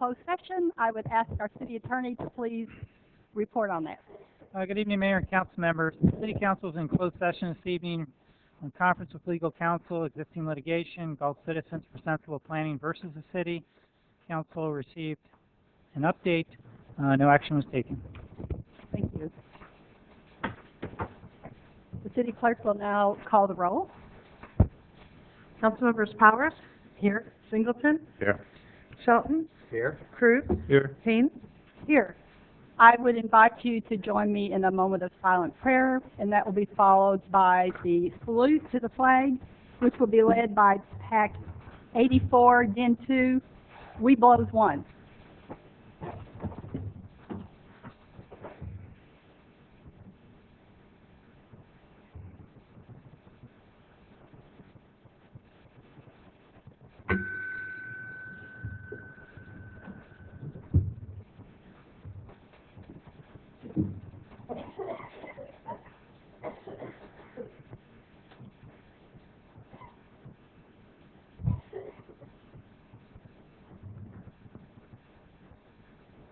closed session. I would ask our city attorney to please report on that. Good evening, Mayor and council members. The City Council is in closed session this evening on conference with legal counsel, existing litigation, Galt citizens for sensible planning versus the city. Council received an update. No action was taken. Thank you. The city clerk will now call the roll. Councilmembers Powers? Here. Singleton? Here. Shelton? Here. Cruz? Here. Haynes? Here. I would invite you to join me in a moment of silent prayer, and that will be followed by the salute to the flag, which will be led by Pack 84, Den 2, We Blows 1.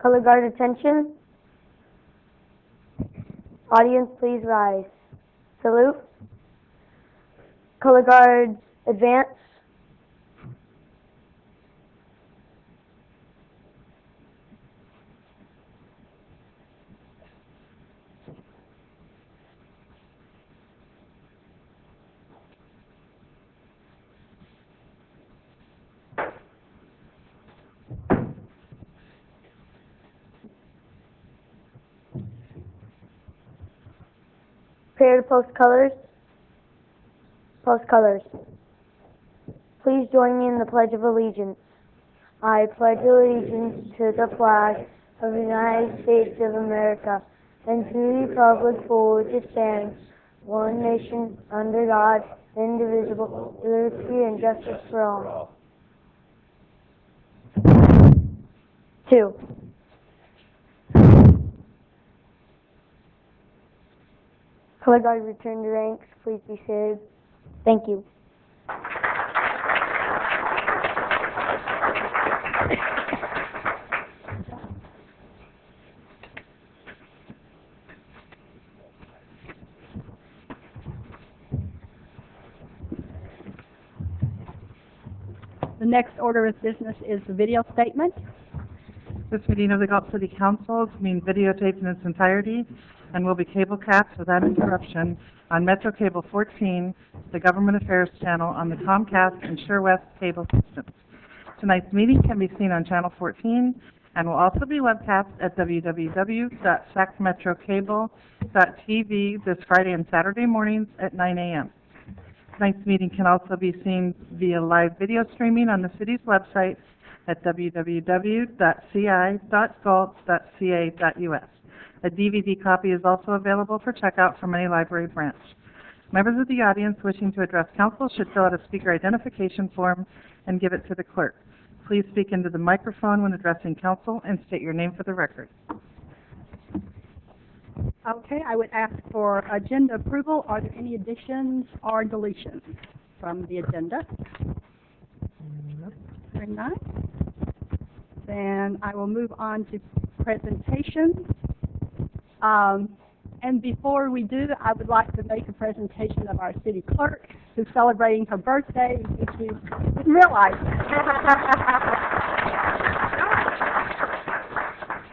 Color guard attention. Audience, please rise. Salute. Color guards, advance. Prepare to post colors. Post colors. Please join me in the Pledge of Allegiance. I pledge allegiance to the flag of the United States of America and to the republic for which it stands, one nation, under God, indivisible, with liberty and justice for all. 2. Color guard, return to ranks. Please be seated. Thank you. The next order of business is the video statement. This meeting of the Galt City Council is being videotaped in its entirety and will be cable cast without interruption on Metro Cable 14, the Government Affairs channel on the Comcast and SureWest cable systems. Tonight's meeting can be seen on Channel 14 and will also be webcast at www.sacmetrocable.tv this Friday and Saturday mornings at 9 a.m. Tonight's meeting can also be seen via live video streaming on the city's website at www.ci.galt.ca.us. A DVD copy is also available for checkout from any library branch. Members of the audience wishing to address council should fill out a speaker identification form and give it to the clerk. Please speak into the microphone when addressing council and state your name for the record. Okay, I would ask for agenda approval. Are there any additions or deletions from the agenda? Hearing none. Then I will move on to presentations. And before we do, I would like to make a presentation of our city clerk, who's celebrating her birthday, which we didn't realize.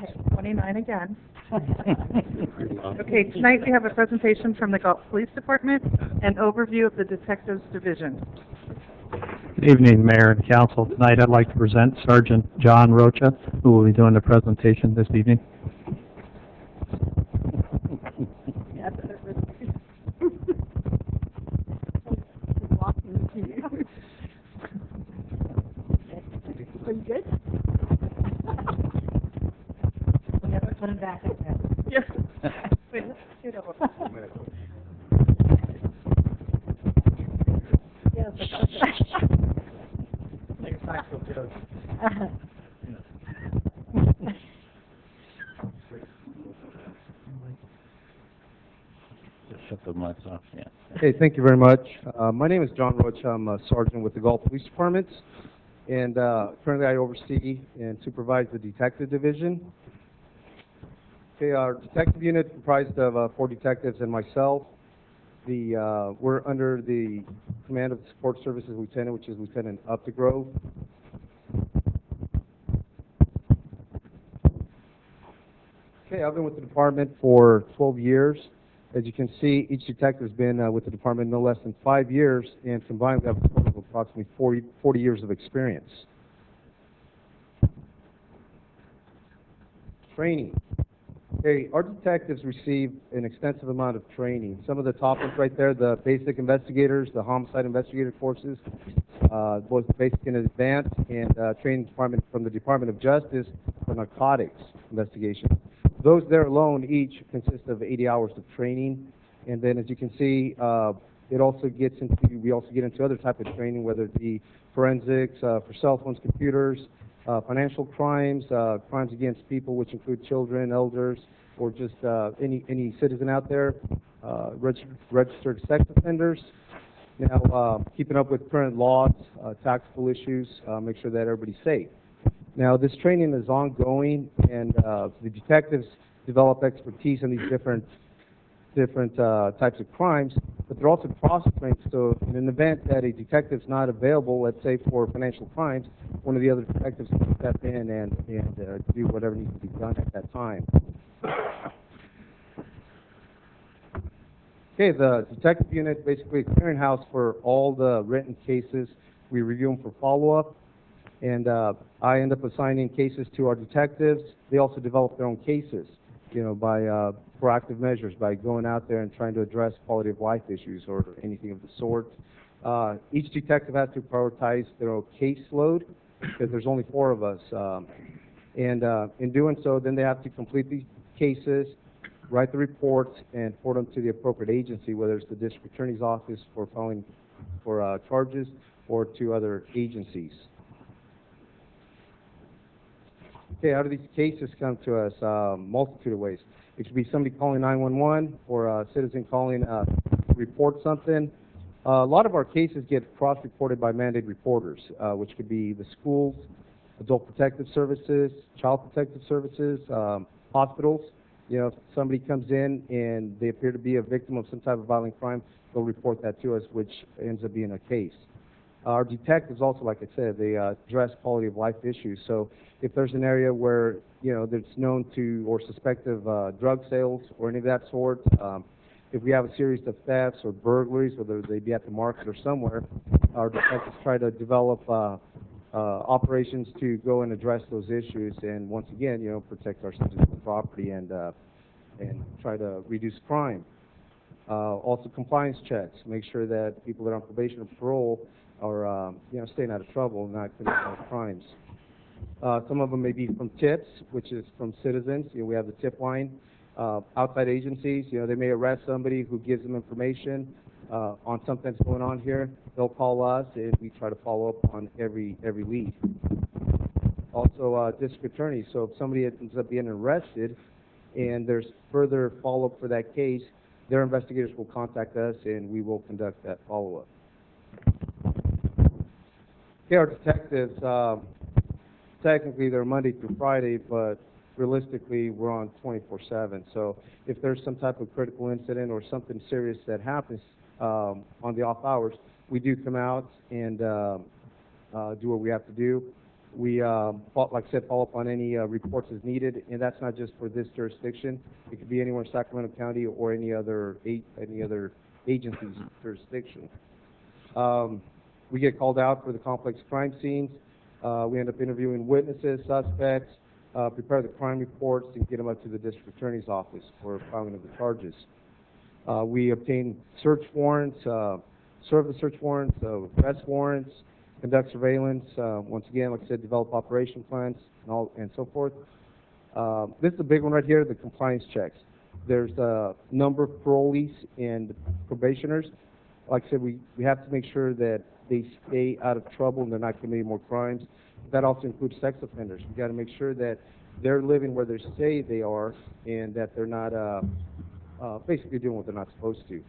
Okay, 29 again. Okay, tonight we have a presentation from the Galt Police Department and overview of the Detectives Division. Good evening, Mayor and Council. Tonight I'd like to present Sergeant John Rocha, who will be doing the presentation this evening. Are you good? We have to put him back at that. Yes. Wait, let's do it over. Yes. Make a practical joke. Just shut the mics off, yeah. Okay, thank you very much. My name is John Roach. I'm a sergeant with the Galt Police Department. and currently I oversee and supervise the detective division. Okay, our detective unit comprised of 4 detectives and myself. We're under the command of the Support Services Lieutenant, which is Lieutenant Updegrove. Okay, I've been with the department for 12 years. As you can see, each detective has been with the department no less than 5 years, and combined we have a total of approximately 40 years of experience. Training. Okay, our detectives receive an extensive amount of training. Some of the top ones right there, the basic investigators, the homicide investigator courses, both basic and advanced, and training department from the Department of Justice for narcotics investigation. Those there alone each consist of 80 hours of training, and then as you can see, we also get into other type of training, whether it be forensics for cell phones, computers, financial crimes, crimes against people, which include children, elders, or just any citizen out there, registered sex offenders. Now, keeping up with current laws, tactical issues, make sure that everybody's safe. Now, this training is ongoing, and the detectives develop expertise in these different types of crimes, but they're also cross-trained, so in an event that a detective's not available, let's say for financial crimes, one of the other detectives can step in and do whatever needs to be done at that time. Okay, the detective unit, basically a clearinghouse for all the written cases. We review them for follow-up, and I end up assigning cases to our detectives. They also develop their own cases, by proactive measures, by going out there and trying to address quality of life issues or anything of the sort. Each detective has to prioritize their own caseload, because there's only 4 of us. And in doing so, then they have to complete these cases, write the reports, and forward them to the appropriate agency, whether it's the district attorney's office for filing for charges or to other agencies. Okay, how do these cases come to us? Multitude of ways. It could be somebody calling 911 or a citizen calling to report something. A lot of our cases get cross-reported by mandated reporters, which could be the schools, adult protective services, child protective services, hospitals. If somebody comes in and they appear to be a victim of some type of violent crime, they'll report that to us, which ends up being a case. Our detectives also, like I said, they address quality of life issues. So if there's an area where, that's known to or suspected of drug sales or any of that sort, if we have a series of thefts or burglaries, whether they be at the market or somewhere, our detectives try to develop operations to go and address those issues, and once again, protect our citizens' property and try to reduce crime. Also, compliance checks, make sure that people that are on probation or parole are, staying out of trouble and not committing crimes. Some of them may be from tips, which is from citizens. We have the tip line. Outside agencies, they may arrest somebody who gives them information on something that's going on here. They'll call us, and we try to follow up on every lead. Also, district attorneys. So if somebody ends up being arrested, and there's further follow-up for that case, their investigators will contact us, and we will conduct that follow-up. Okay, our detectives, technically they're Monday through Friday, but realistically we're on 24/7. So if there's some type of critical incident or something serious that happens on the off hours, we do come out and do what we have to do. We, like I said, follow up on any reports as needed, and that's not just for this jurisdiction. It could be anywhere in Sacramento County or any other agency's jurisdiction. We get called out for the complex crime scenes. We end up interviewing witnesses, suspects, prepare the crime reports, and get them up to the district attorney's office for filing of the charges. We obtain search warrants, serve the search warrants, arrest warrants, conduct surveillance. Once again, like I said, develop operation plans and so forth. This is a big one right here, the compliance checks. There's a number of parolees and probationers. Like I said, we have to make sure that they stay out of trouble and they're not committing more crimes. That also includes sex offenders. We've got to make sure that they're living where they say they are and that they're not basically doing what they're not supposed to.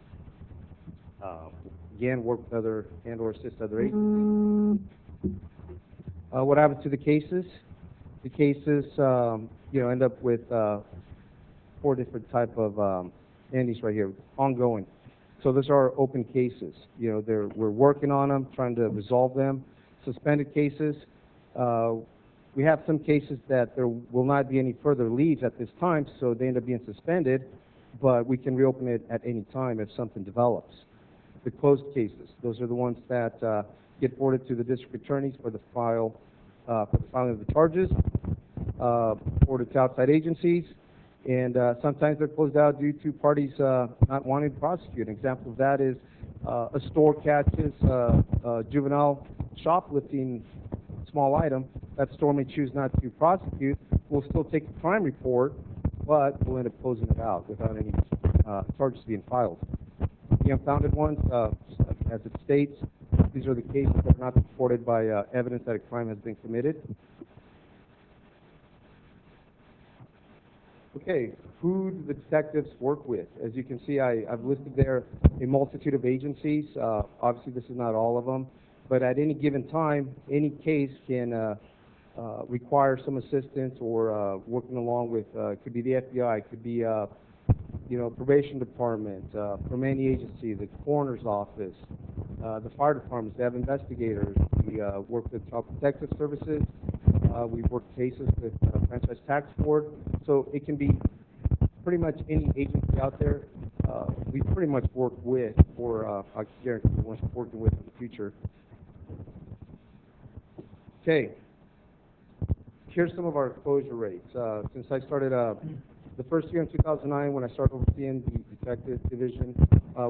Again, work with other and/or assist other agencies. What happens to the cases? The cases, end up with 4 different type of endings right here, ongoing. So those are open cases. We're working on them, trying to resolve them. Suspended cases, we have some cases that there will not be any further leads at this time, so they end up being suspended, but we can reopen it at any time if something develops. The closed cases, those are the ones that get forwarded to the district attorneys for the filing of the charges, forwarded to outside agencies, and sometimes they're closed out due to parties not wanting to prosecute. An example of that is a store catches juvenile shoplifting small item. That store may choose not to prosecute. We'll still take the crime report, but we'll end up closing it out without any charges being filed. The unfounded ones, as it states, these are the cases that are not supported by evidence that a crime has been committed. Okay, who do the detectives work with? As you can see, I've listed there a multitude of agencies. Obviously, this is not all of them, but at any given time, any case can require some assistance or working along with, could be the FBI, could be, probation department, from any agency, the coroner's office, the fire departments. They have investigators. We work with Child Protective Services. We work cases with Franchise Tax Board. So it can be pretty much any agency out there. We pretty much work with, or I can guarantee the ones we're working with in the future. Okay. Here's some of our closure rates. Since I started the first year in 2009, when I started overseeing the detective division,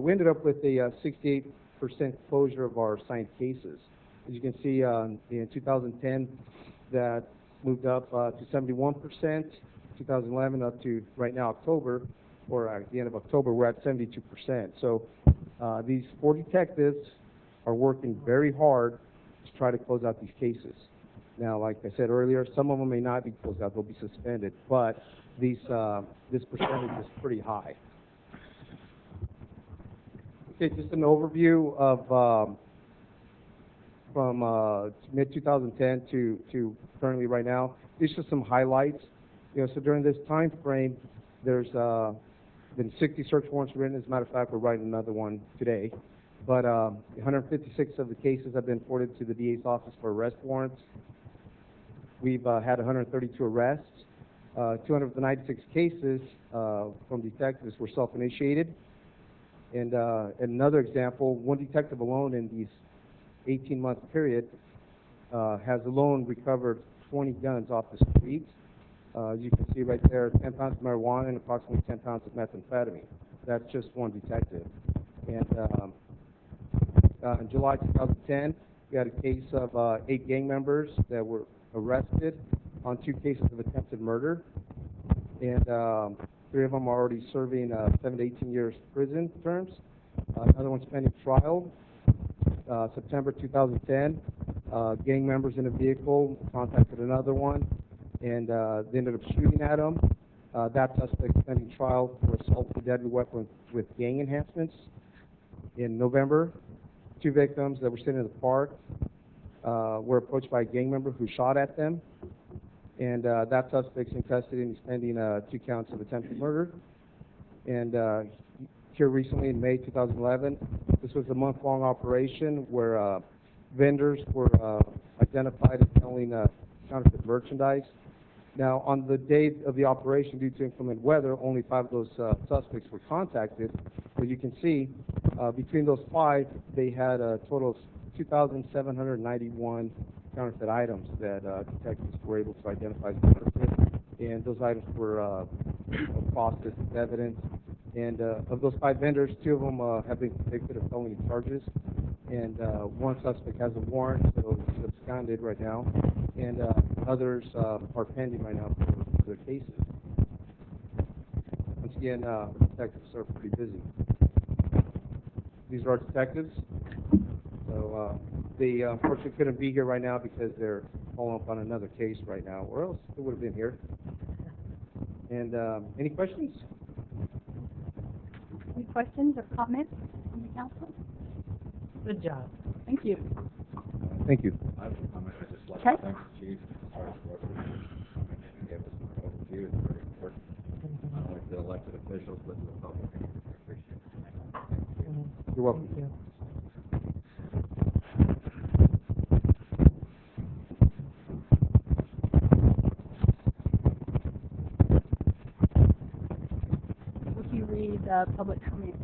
we ended up with a 68% closure of our assigned cases. As you can see, in 2010, that moved up to 71%. 2011 up to right now October, or at the end of October, we're at 72%. So these 4 detectives are working very hard to try to close out these cases. Now, like I said earlier, some of them may not be closed out; they'll be suspended. But this percentage is pretty high. Okay, just an overview of from mid-2010 to currently right now. These are some highlights. So during this time frame, there's been 60 search warrants written. As a matter of fact, we're writing another one today. But 156 of the cases have been forwarded to the DA's office for arrest warrants. We've had 132 arrests. 296 cases from detectives were self-initiated. And another example, one detective alone in these 18-month period has alone recovered 20 guns off the streets. You can see right there, 10 pounds of marijuana and approximately 10 pounds of methamphetamine. That's just one detective. And in July 2010, we had a case of 8 gang members that were arrested on 2 cases of attempted murder. And 3 of them are already serving 7 to 18 years prison terms. Another one's pending trial. September 2010, gang members in a vehicle contacted another one, and they ended up shooting at him. That suspect is pending trial for assault with a deadly weapon with gang enhancements. In November, 2 victims that were sitting in the park were approached by a gang member who shot at them, and that suspect's in custody and he's pending 2 counts of attempted murder. And here recently in May 2011, this was a month-long operation where vendors were identified as selling counterfeit merchandise. Now, on the day of the operation, due to inclement weather, only 5 of those suspects were contacted. As you can see, between those 5, they had a total of 2,791 counterfeit items that detectives were able to identify as counterfeit, and those items were processed as evidence. And of those 5 vendors, 2 of them have been convicted of felony charges, and 1 suspect has a warrant, so he's absconded right now, and others are pending right now for their cases. Once again, the detectives are pretty busy. These are our detectives. So they unfortunately couldn't be here right now because they're following up on another case right now, or else they would have been here. And any questions? Any questions or comments from the council? Good job. Thank you. Thank you. I have a comment. I just like Okay. Thanks, Chief. Sorry for what you gave us an overview. It's very important, not only to the elected officials, but to the public. I appreciate it. You're welcome. Would you read public comment?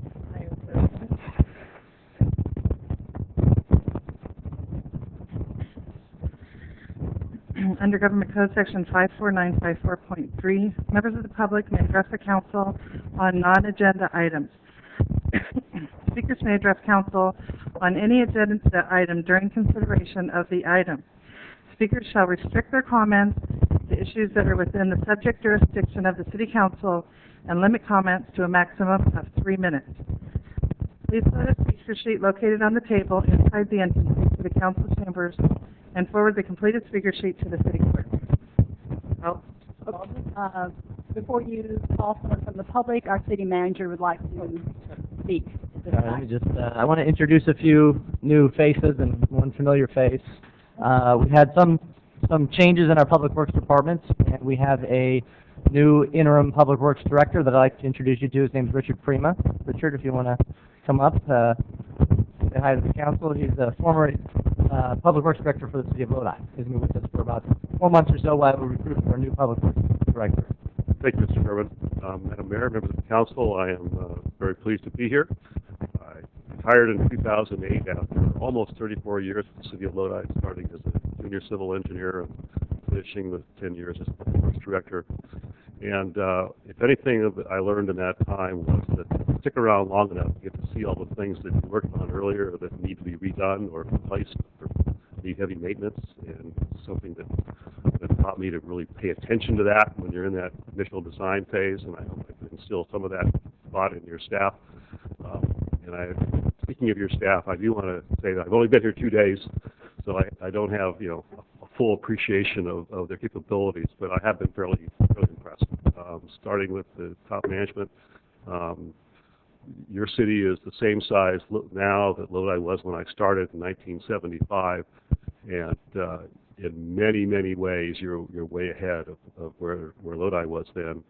Under Government Code Section 54954.3, members of the public may address the council on non-agenda items. Speakers may address council on any agenda item during consideration of the item. Speakers shall restrict their comments to issues that are within the subject jurisdiction of the City Council and limit comments to a maximum of 3 minutes. Please set a speaker sheet located on the table inside the entrance to the council chambers and forward the completed speaker sheet to the city clerk. Before you call someone from the public, our city manager would like to speak at this Let time. me just, I want to introduce a few new faces and one familiar face. We've had some changes in our Public Works departments, and we have a new interim Public Works director that I'd like to introduce you to. His name's Richard Prima. Richard, if you want to come up, say hi to the council. He's a former Public Works director for the city of Lodi. He's been with us for about 4 months or so while we recruit for a new Public Works director. Thank you, Mr. Chairman. Madam Mayor, members of the council, I am very pleased to be here. I retired in 2008 after almost 34 years with the city of Lodi, starting as a junior civil engineer and finishing with 10 years as Public Works director. And if anything that I learned in that time was that stick around long enough to get to see all the things that you worked on earlier that need to be redone or replaced or need heavy maintenance, and something that taught me to really pay attention to that when you're in that initial design phase, and I hope I can instill some of that thought in your staff. Speaking of your staff, I do want to say that I've only been here 2 days, so I don't have, a full appreciation of their capabilities, but I have been fairly impressed. Starting with the top management, your city is the same size now that Lodi was when I started in 1975, and in many ways you're way ahead of where Lodi was then,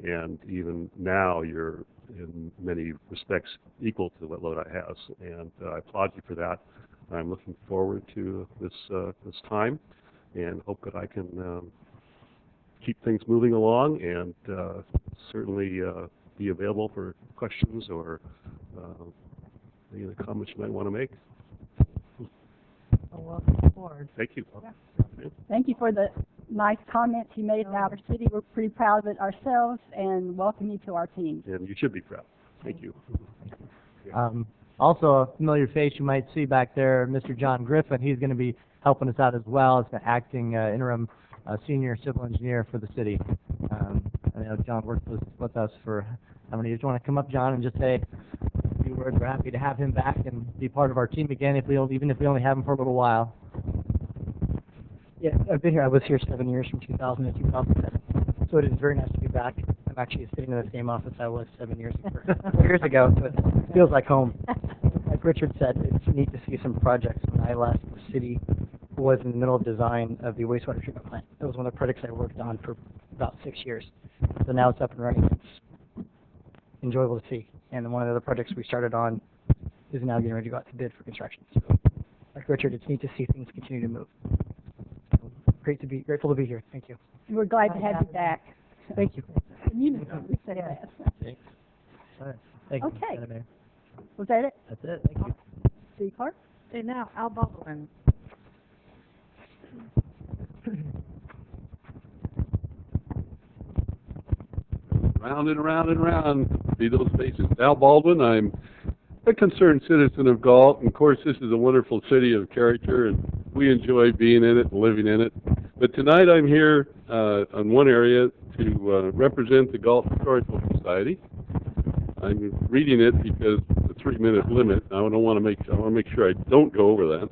and even now you're in many respects equal to what Lodi has, and I applaud you for that. I'm looking forward to this time, and hope that I can keep things moving along, and certainly be available for questions or any other comments you might want to make. Welcome aboard. Thank you. Yeah. Thank you for the nice comments you made about our city. We're pretty proud of it ourselves, and welcome you to our team. And you should be proud. Thank you. Also, a familiar face you might see back there, Mr. John Griffin. He's going to be helping us out as well as the acting interim senior civil engineer for the city. I know John worked with us for how many years? Do you want to come up, John, and just say a few words? We're happy to have him back and be part of our team again, even if we only have him for a little while. Yeah, I've been here. I was here 7 years, from 2000 to 2007. So it is very nice to be back. I'm actually sitting in the same office I was 7 years ago, so it feels like home. Like Richard said, it's neat to see some projects. When I left, the city was in the middle of design of the wastewater treatment plant. That was one of the projects I worked on for about 6 years. So now it's up and running. It's enjoyable to see. And then one of the other projects we started on is now getting ready to go out to bid for construction. So, like Richard, it's neat to see things continue to move. Grateful to be here. Thank you. We're glad to have you back. Thank you. You know, we say that. Thanks. All right. Thank you, Okay. Madam Mayor. Was that it? That's it. Thank you. City Clerk? Okay, now, Al Baldwin. Round and round and round, see those faces. Al Baldwin, I'm a concerned citizen of Galt, and of course this is a wonderful city of character, and we enjoy being in it and living in it. But tonight I'm here on one area to represent the Galt Historical Society. I'm reading it because the 3-minute limit. I want to make sure I don't go over that.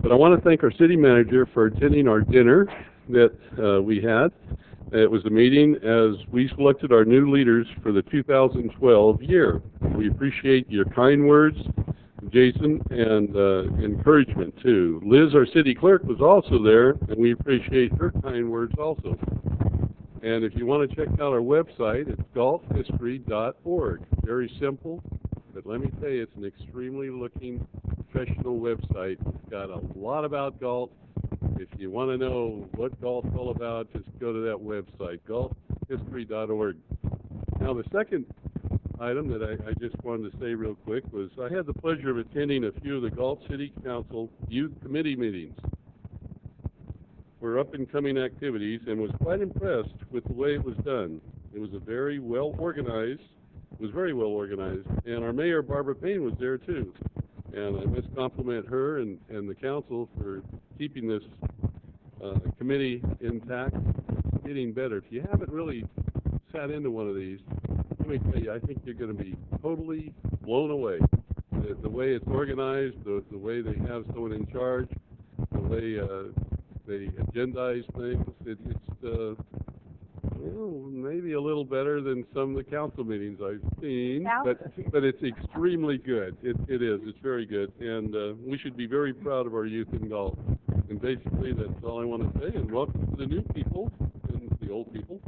But I want to thank our city manager for attending our dinner that we had. It was a meeting as we selected our new leaders for the 2012 year. We appreciate your kind words Jason, and encouragement too. Liz, our city clerk, was also there, and we appreciate her kind words also. And if you want to check out our website, it's galthistory.org. Very simple, but let me tell you, it's an extremely looking, professional website. It's got a lot about Galt. If you want to know what Galt's all about, just go to that website, galthistory.org. Now, the second item that I just wanted to say real quick was I had the pleasure of attending a few of the Galt City Council Youth Committee meetings for up-and-coming activities and was quite impressed with the way it was done. It was very well organized, and our mayor, Barbara Payne, was there too. And I must compliment her and the council for keeping this committee intact. It's getting better. If you haven't really sat into one of these, let me tell you, I think you're going to be totally blown away. The way it's organized, the way they have someone in charge, the way they agendize things, it's well, maybe a little better than some of the council meetings I've seen, but it's extremely good. It is. It's very good, and we should be very proud of our youth in Galt. And basically, that's all I want to say. And welcome to the new people and the old people,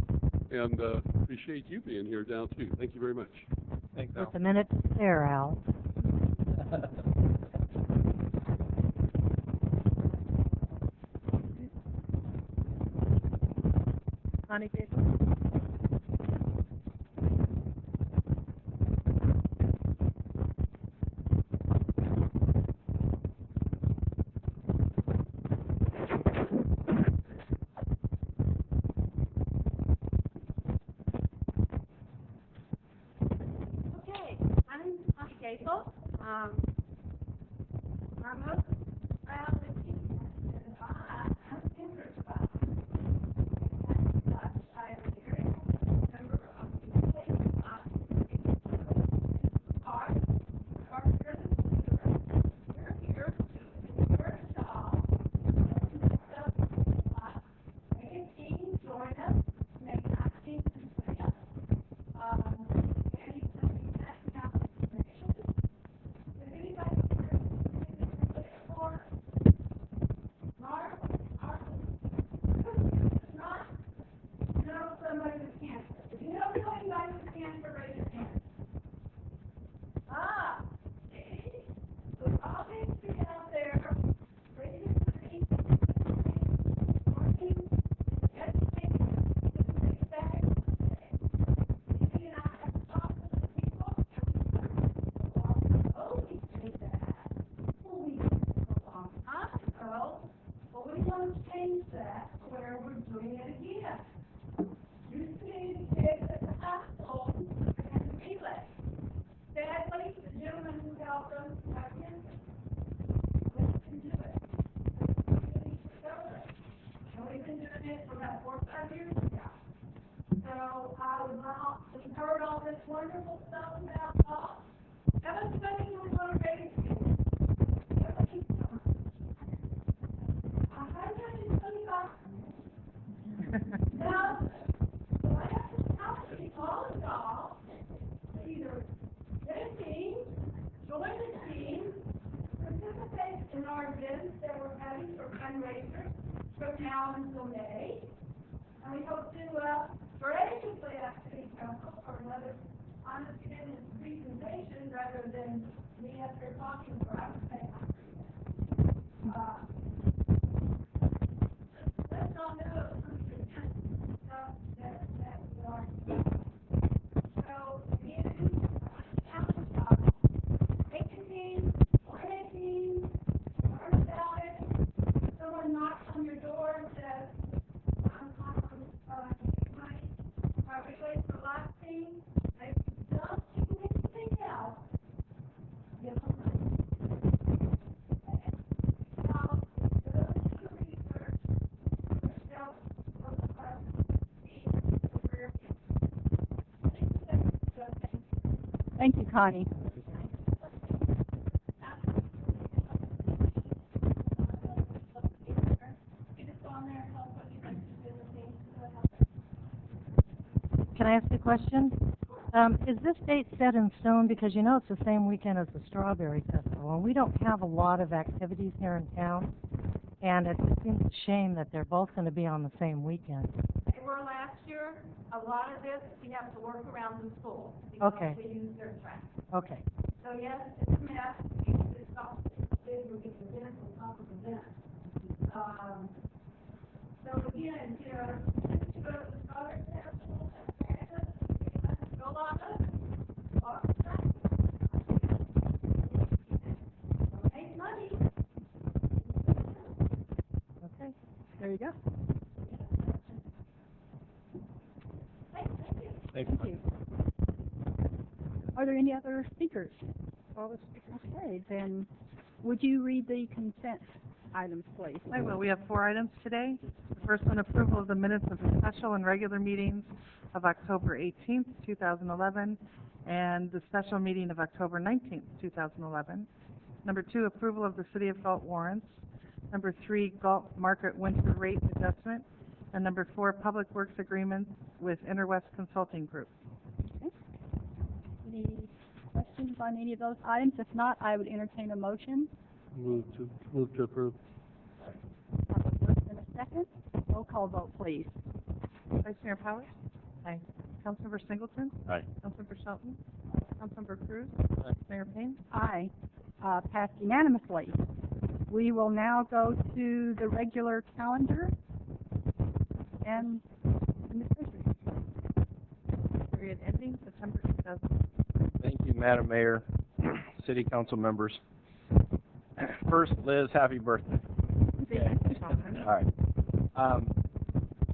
and appreciate you being here down too. Thank you very much. Thanks, Al. Just a minute to stare, Al. Connie, please. Okay, I'm Galt. I'm most proud of you, and I'm interested about I am a very member of the committee. We're here to encourage y'all to make a team, join us, make acting and play us. And you can be passing out information. If anybody here for Mark, it's not know somebody with cancer. If you know anybody with cancer, raise your hand. See? So all things be out there, raise your hand, working, educating, take back. Maybe and I have to talk to the people. Oh, we did that. Well, we did it a long time ago. But we want to change that to where we're doing it again. Used to be the kids at the hospital and the relay. Sadly, the gentleman who helped us got cancer. We can do it. We discovered it. And we've been doing it for about 4 or 5 years now. So we've heard all this wonderful stuff about God. How much money we're going to raise? Now, the last company called y'all to either get a team, join the team, participate in our events that we're having for fundraisers from now until May. And we hope to graciously ask City Council for another honest business presentation rather than me up here talking for hours. Let's all know stuff that we are. So, again, make a team, join a team, learn about it. Someone knocks on your door and says, my request for life team, if you don't do anything else, give them money. Now, go to the research, yourself, Thank you, Connie. Can I ask you a question? Is this date set in stone? Because you know it's the same weekend as the Strawberry Festival. Festival, and we don't have a lot of activities here in town, and it just seems a shame that they're both going to be on the same weekend. They were last year. A lot of this, we have to work around in school. Because Okay. we use their track. Okay. So yes, it's a mess. It's not, we get the event on top of the event. So again, you know, let's go to the Scholar Festival, let's go on up. Make money. Okay, there you go. Thank you. Are there any other speakers? Okay, then would you read the consent items, please? I will. We have 4 items today. The first one, approval of the minutes of the special and regular meetings of October 18th, 2011, and the special meeting of October 19th, 2011. Number 2, approval of the City of Galt warrants. Number 3, Galt market winter rate adjustment. And number 4, public works agreements with Interwest Consulting Group. Okay. Any questions on any of those items? If not, I would entertain a motion. Move to approve. Have a first and a second. Roll call vote, please. Vice Mayor Powers? Aye. Councilmember Singleton? Aye. Councilmember Shelton? Councilmember Cruz? Aye. Mayor Payne? Aye. Passed unanimously. We will now go to the regular calendar and the treasury. Period ending September 2000. Thank you, Madam Mayor, City Council members. First, Liz, happy birthday. All right.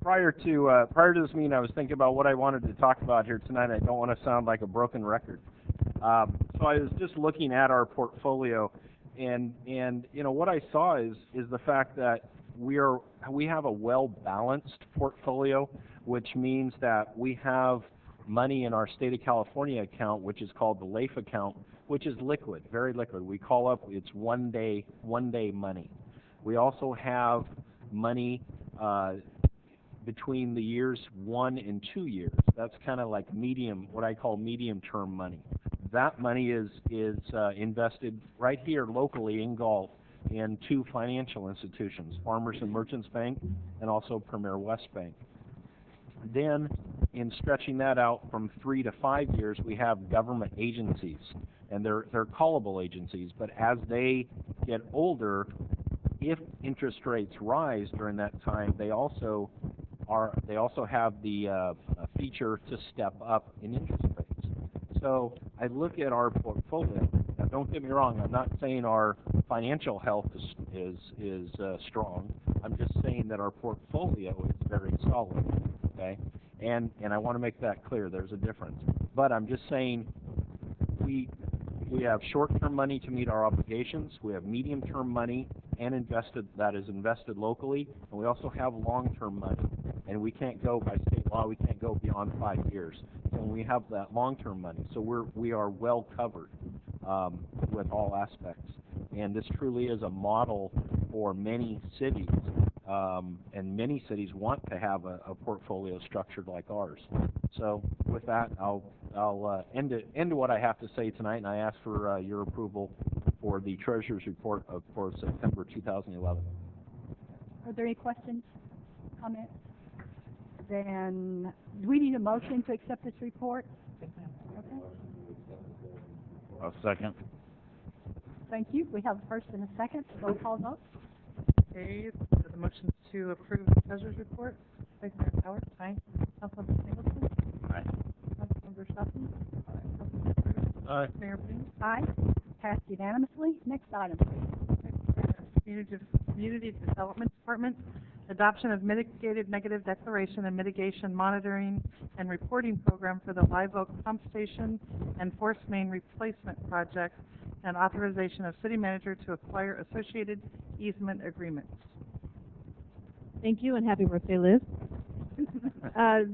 Prior to this meeting, I was thinking about what I wanted to talk about here tonight. I don't want to sound like a broken record. So I was just looking at our portfolio, and you know what I saw is the fact that we have a well-balanced portfolio, which means that we have money in our State of California account, which is called the LAIF account, which is liquid, very liquid. We call up, it's one day money. We also have money between the years 1 and 2 years. That's kind of like what I call medium-term money. That money is invested right here locally in Galt in 2 financial institutions, Farmers and Merchants Bank and also Premier West Bank. Then, in stretching that out from 3 to 5 years, we have government agencies, and they're callable agencies. But as they get older, if interest rates rise during that time, they also have the feature to step up in interest rates. So I look at our portfolio. Now, don't get me wrong. I'm not saying our financial health is strong. I'm just saying that our portfolio is very solid. Okay, and I want to make that clear. There's a difference. But I'm just saying we have short-term money to meet our obligations. We have medium-term money and that is invested locally, and we also have long-term money. And we can't go by state law. We can't go beyond 5 years. So we have that long-term money. So we are well covered with all aspects. And this truly is a model for many cities. And many cities want to have a portfolio structured like ours. So with that, I'll end what I have to say tonight, and I ask for your approval for the Treasurer's Report for September 2011. Are there any questions, comments? Then, do we need a motion to accept this report? Okay. I'll second. Thank you. We have a first and a second. Roll call vote. Okay, so the motion to approve the Treasurer's Report. Vice Mayor Powers? Aye. Councilmember Singleton? Aye. Councilmember Shelton? Councilmember Cruz? Aye. Mayor Payne? Aye. Passed unanimously. Next item. Community Development Department, adoption of mitigated negative declaration and mitigation monitoring and reporting program for the Live Oak Pump Station and Force Main Replacement Project, and authorization of city manager to acquire associated easement agreements. Thank you, and happy birthday, Liz.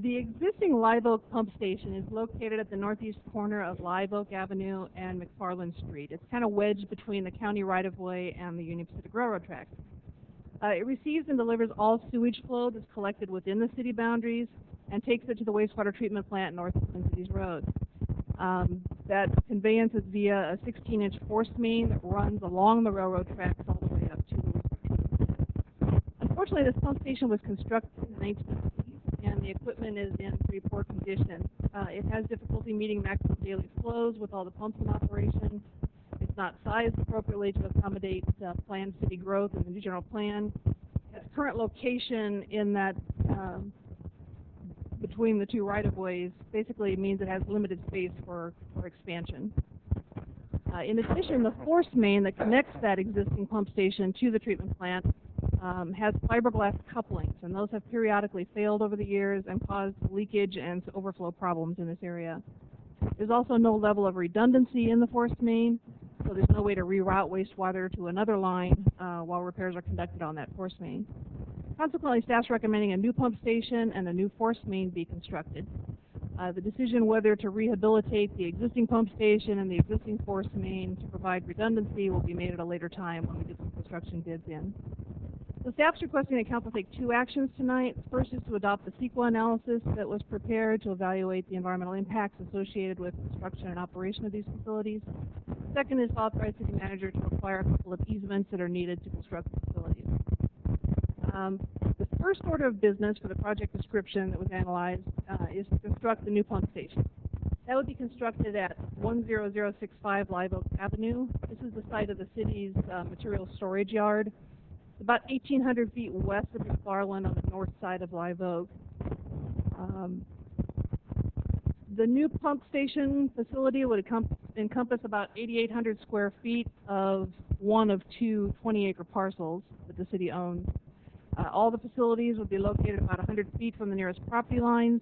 The existing Live Oak Pump Station is located at the northeast corner of Live Oak Avenue and McFarland Street. It's kind of wedged between the county right-of-way and the Union Pacific Railroad tracks. It receives and delivers all sewage flow that's collected within the city boundaries and takes it to the wastewater treatment plant north of Twin Cities Road. That conveyance is via a 16-inch force main that runs along the railroad tracks all the way up to the Unfortunately, this pump station was constructed in the 1950s, and the equipment is in pretty poor condition. It has difficulty meeting maximum daily flows with all the pumps in operation. It's not sized appropriately to accommodate planned city growth in the new general plan. Its current location in that between the two right-of-ways basically means it has limited space for expansion. In addition, the force main that connects that existing pump station to the treatment plant has fiberglass couplings, and those have periodically failed over the years and caused leakage and overflow problems in this area. There's also no level of redundancy in the force main, so there's no way to reroute wastewater to another line while repairs are conducted on that force main. Consequently, staff's recommending a new pump station and a new force main be constructed. The decision whether to rehabilitate the existing pump station and the existing force main to provide redundancy will be made at a later time when we get some construction bids in. So staff's requesting that council take two actions tonight. First is to adopt the CEQA analysis that was prepared to evaluate the environmental impacts associated with construction and operation of these facilities. Second is to authorize city manager to acquire a couple of easements that are needed to construct the facilities. The first order of business for the project description that was analyzed is to construct the new pump station. That would be constructed at 10065 Live Oak Avenue. This is the site of the city's materials storage yard. It's about 1,800 feet west of McFarland on the north side of Live Oak. The new pump station facility would encompass about 8,800 square feet of one of two 20-acre parcels that the city owns. All the facilities would be located about 100 feet from the nearest property lines.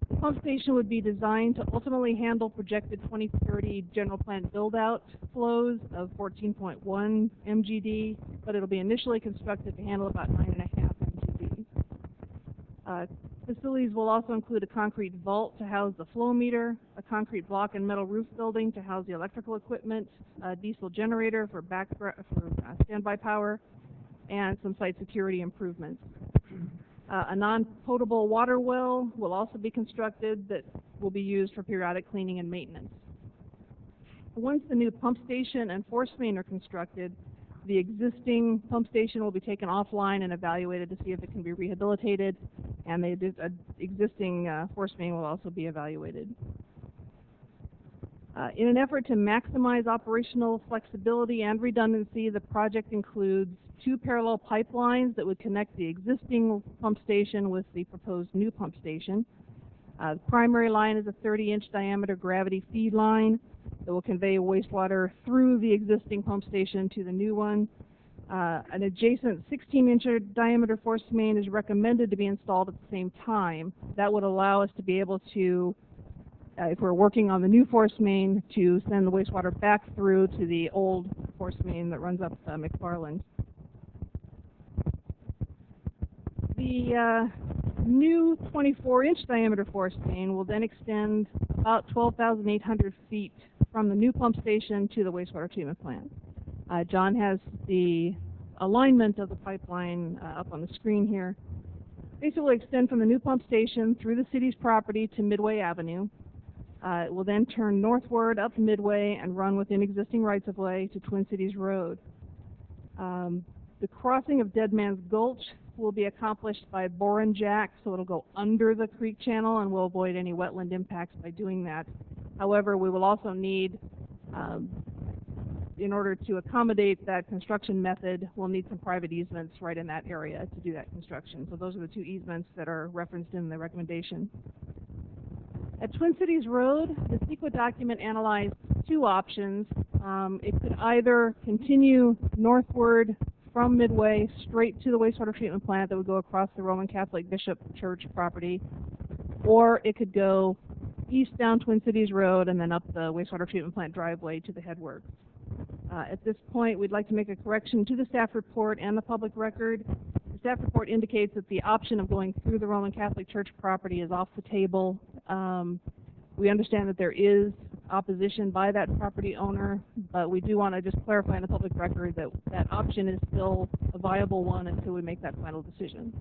The pump station would be designed to ultimately handle projected 2030 general plan build-out flows of 14.1 MGD, but it'll be initially constructed to handle about 9.5 MGD. Facilities will also include a concrete vault to house the flow meter, a concrete block and metal roof building to house the electrical equipment, a diesel generator for standby power, and some site security improvements. A non-potable water well will also be constructed that will be used for periodic cleaning and maintenance. Once the new pump station and force main are constructed, the existing pump station will be taken offline and evaluated to see if it can be rehabilitated, and the existing force main will also be evaluated. In an effort to maximize operational flexibility and redundancy, the project includes two parallel pipelines that would connect the existing pump station with the proposed new pump station. The primary line is a 30-inch diameter gravity feed line that will convey wastewater through the existing pump station to the new one. An adjacent 16-inch diameter force main is recommended to be installed at the same time. That would allow us to be able to, if we're working on the new force main, to send the wastewater back through to the old force main that runs up McFarland. The new 24-inch diameter force main will then extend about 12,800 feet from the new pump station to the wastewater treatment plant. John has the alignment of the pipeline up on the screen here. Basically, will extend from the new pump station through the city's property to Midway Avenue. It will then turn northward up Midway and run within existing rights-of-way to Twin Cities Road. The crossing of Dead Man's Gulch will be accomplished by bore and jack, so it'll go under the creek channel, and we'll avoid any wetland impacts by doing that. However, we will also need, in order to accommodate that construction method, we'll need some private easements right in that area to do that construction. So those are the two easements that are referenced in the recommendation. At Twin Cities Road, the CEQA document analyzed two options. It could either continue northward from Midway straight to the wastewater treatment plant that would go across the Roman Catholic Bishop Church property, or it could go east down Twin Cities Road and then up the wastewater treatment plant driveway to the headworks. At this point, we'd like to make a correction to the staff report and the public record. The staff report indicates that the option of going through the Roman Catholic Church property is off the table. We understand that there is opposition by that property owner, but we do want to just clarify in the public record that that option is still a viable one until we make that final decision.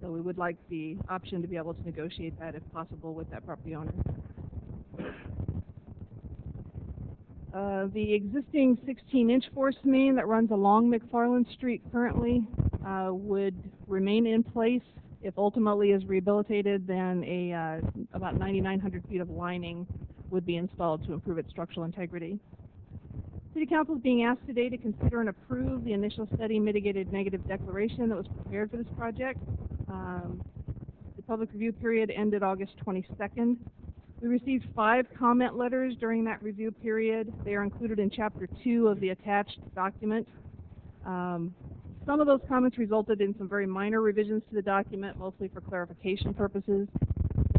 So we would like the option to be able to negotiate that if possible with that property owner. The existing 16-inch force main that runs along McFarland Street currently would remain in place. If ultimately is rehabilitated, then about 9,900 feet of lining would be installed to improve its structural integrity. City Council is being asked today to consider and approve the initial study mitigated negative declaration that was prepared for this project. The public review period ended August 22nd. We received 5 comment letters during that review period. They are included in Chapter 2 of the attached document. Some of those comments resulted in some very minor revisions to the document, mostly for clarification purposes.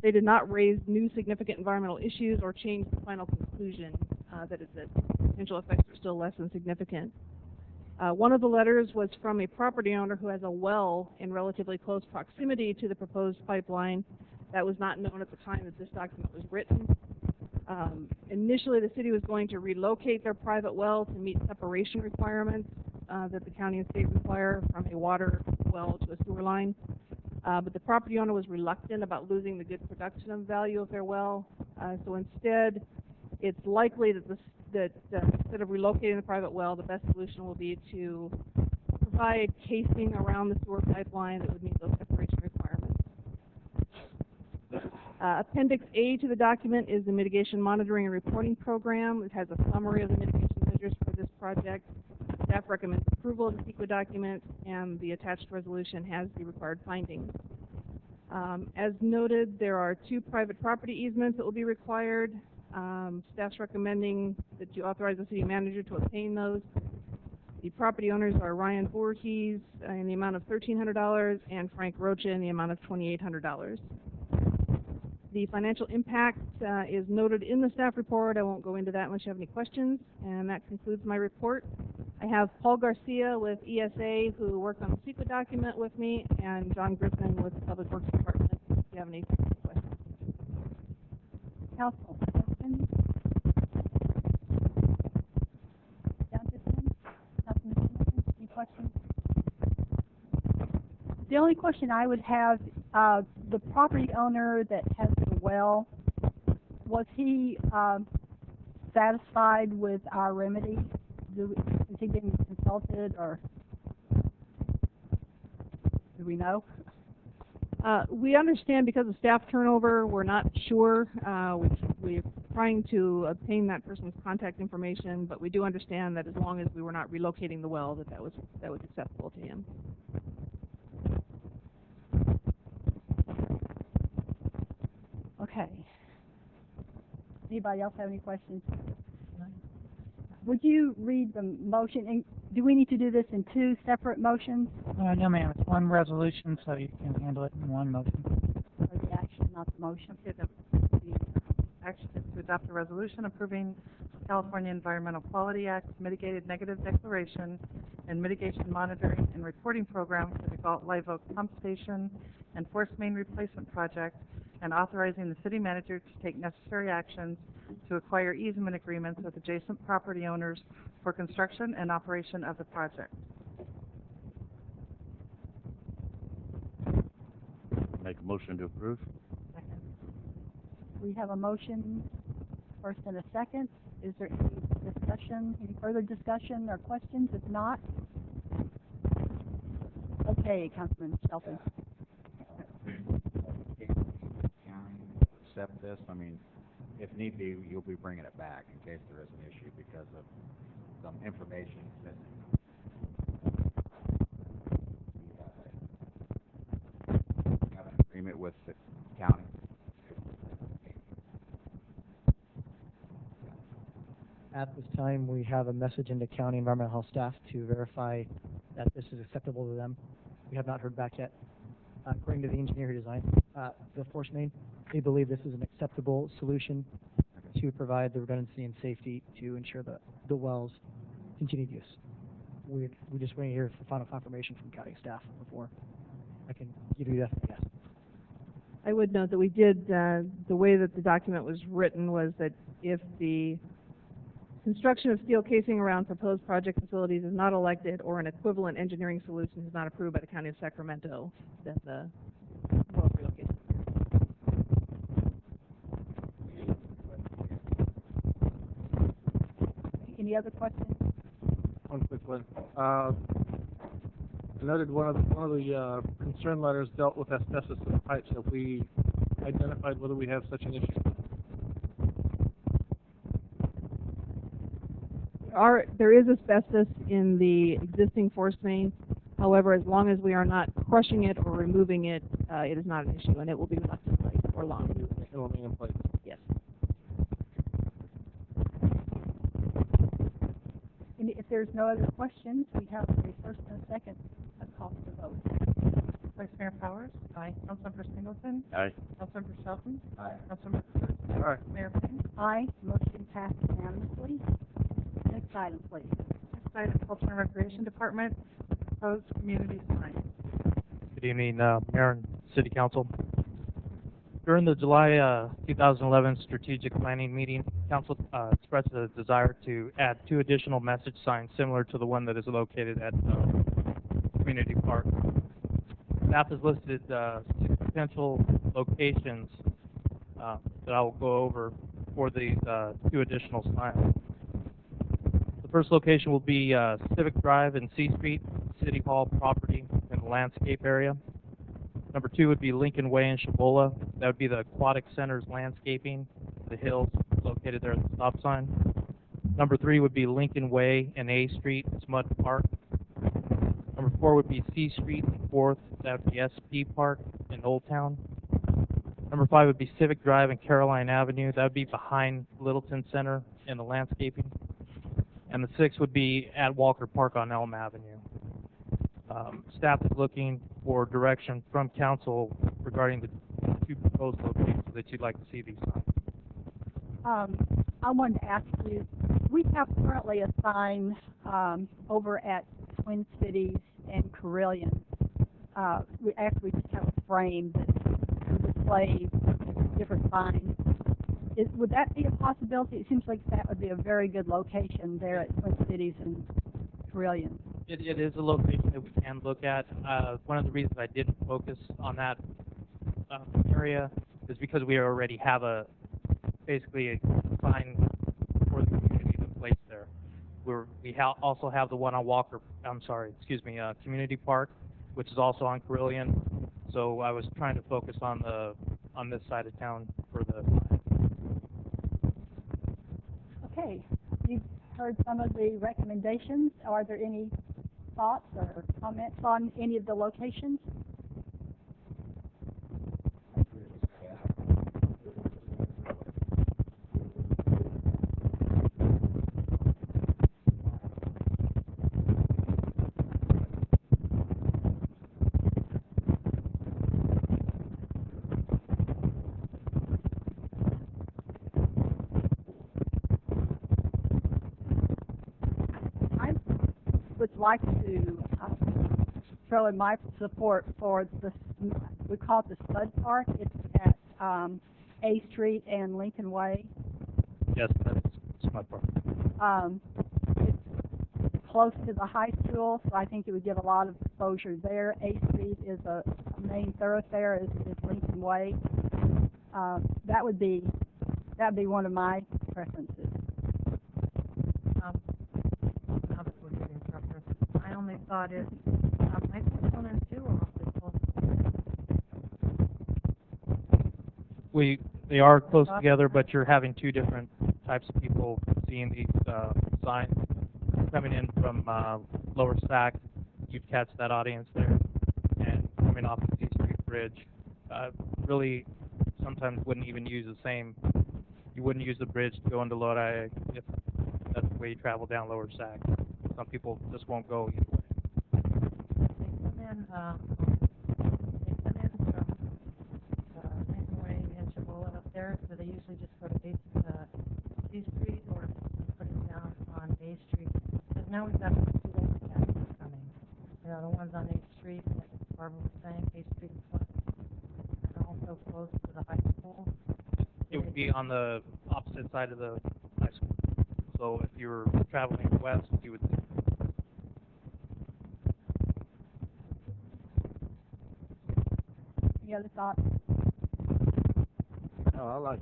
They did not raise new significant environmental issues or change the final conclusion that potential effects are still less than significant. One of the letters was from a property owner who has a well in relatively close proximity to the proposed pipeline that was not known at the time that this document was written. Initially, the city was going to relocate their private well to meet separation requirements that the county and state require from a water well to a sewer line. But the property owner was reluctant about losing the good production value of their well. So instead, it's likely that instead of relocating the private well, the best solution will be to provide casing around the sewer pipeline that would meet those separation requirements. Appendix A to the document is the mitigation monitoring and reporting program. It has a summary of the mitigation measures for this project. Staff recommends approval of the CEQA document, and the attached resolution has the required findings. As noted, there are 2 private property easements that will be required. Staff's recommending that you authorize the city manager to obtain those. The property owners are Ryan Voorhees in the amount of $1,300 and Frank Rocha in the amount of $2,800. The financial impact is noted in the staff report. I won't go into that unless you have any questions, and that concludes my report. I have Paul Garcia with ESA, who worked on the CEQA document with me, and John Griffin with the Public Works Department, if you have any questions. Council, questions? John Griffin? Councilman Singleton, any questions? The only question I would have, the property owner that has the well, was he satisfied with our remedy? Is he being consulted, or do we know? We understand because of staff turnover, we're not sure. We're trying to obtain that person's contact information, but we do understand that as long as we were not relocating the well, that was acceptable to him. Okay. Anybody else have any questions? Would you read the motion, and do we need to do this in 2 separate motions? No, ma'am. It's one resolution, so you can handle it in one motion. Or the action, not the motion? Okay, the action is to adopt a resolution approving California Environmental Quality Act mitigated negative declaration and mitigation monitoring and reporting program for the Galt Live Oak Pump Station and Force Main Replacement Project, and authorizing the city manager to take necessary actions to acquire easement agreements with adjacent property owners for construction and operation of the project. Make a motion to approve. Second. We have a motion, first and a second. Is there any discussion, any further discussion or questions? If not, okay, Councilman Shelton. Accept this. I mean, if need be, you'll be bringing it back in case there is an issue because of some information missing. You have an agreement with the county. At this time, we have a message into county environmental health staff to verify that this is acceptable to them. We have not heard back yet. According to the engineer who designed the force main, they believe this is an acceptable solution to provide the redundancy and safety to ensure the well's continued use. We're just waiting here for final confirmation from county staff before I can give you that. Yes. I would note that we did, the way that the document was written was that if the construction of steel casing around proposed project facilities is not elected or an equivalent engineering solution is not approved by the County of Sacramento, then the well is relocated. Any other questions? One quick one. I noted one of the concern letters dealt with asbestos in the pipes. Have we identified whether we have such an issue? There is asbestos in the existing force main. However, as long as we are not crushing it or removing it, it is not an issue, and it will be left in place for long. It will remain in place. Yes. And if there's no other questions, we have a first and a second call for the vote. Vice Mayor Powers? Aye. Councilmember Singleton? Aye. Councilmember Shelton? Aye. Councilmember Kurtz? Aye. Mayor Payne? Aye. Motion passed unanimously. Next item, please. Next item, Culture and Recreation Department, proposed community sign. Good evening, Mayor and City Council. During the July 2011 strategic planning meeting, Council expressed a desire to add 2 additional message signs similar to the one that is located at Community Park. Staff has listed 6 potential locations that I will go over for these 2 additional signs. The first location will be Civic Drive and C Street, City Hall property in the landscape area. Number 2 would be Lincoln Way in Shabola. That would be the Aquatic Center's landscaping, the hills located there at the stop sign. Number 3 would be Lincoln Way and A Street, Smud Park. Number 4 would be C Street and 4th. That would be SP Park in Old Town. Number 5 would be Civic Drive and Caroline Avenue. That would be behind Littleton Center in the landscaping. And the 6th would be at Walker Park on Elm Avenue. Staff is looking for direction from council regarding the 2 proposed locations that you'd like to see these signs. I wanted to ask you, we have currently a sign over at Twin Cities and Carillion. We actually just have a frame that displays different signs. Would that be a possibility? It seems like that would be a very good location there at Twin Cities and Carillion. It is a location that we can look at. One of the reasons I didn't focus on that area is because we already have basically a sign for the community to place there. We also have the one on Community Park, which is also on Carillion. So I was trying to focus on this side of town for the sign. Okay, you've heard some of the recommendations. Are there any thoughts or comments on any of the locations? Would like to throw in my support for we call it the Spud Park. It's at A Street and Lincoln Way. Yes, that's Smud Park. It's close to the high school, so I think it would give a lot of exposure there. A Street is a main thoroughfare, is Lincoln Way. That would be one of my preferences. My only thought is, high school 1 and 2 are awfully close. They are close together, but you're having 2 different types of people seeing these signs. Coming in from Lower Sac, you'd catch that audience there, and coming off the C Street Bridge, really sometimes wouldn't even use you wouldn't use the bridge to go into Lodi if that's the way you travel down Lower Sac. Some people just won't go either way. They come in from Lincoln Way and Chabola up there, so they usually just go to C Street or put it down on A Street. Because now we've got 2 taxis coming. The ones on A Street, like Barbara was saying, A Street and also close to the high school. It would be on the opposite side of the high school. So if you were traveling west, you would. Any other thoughts? Oh, I like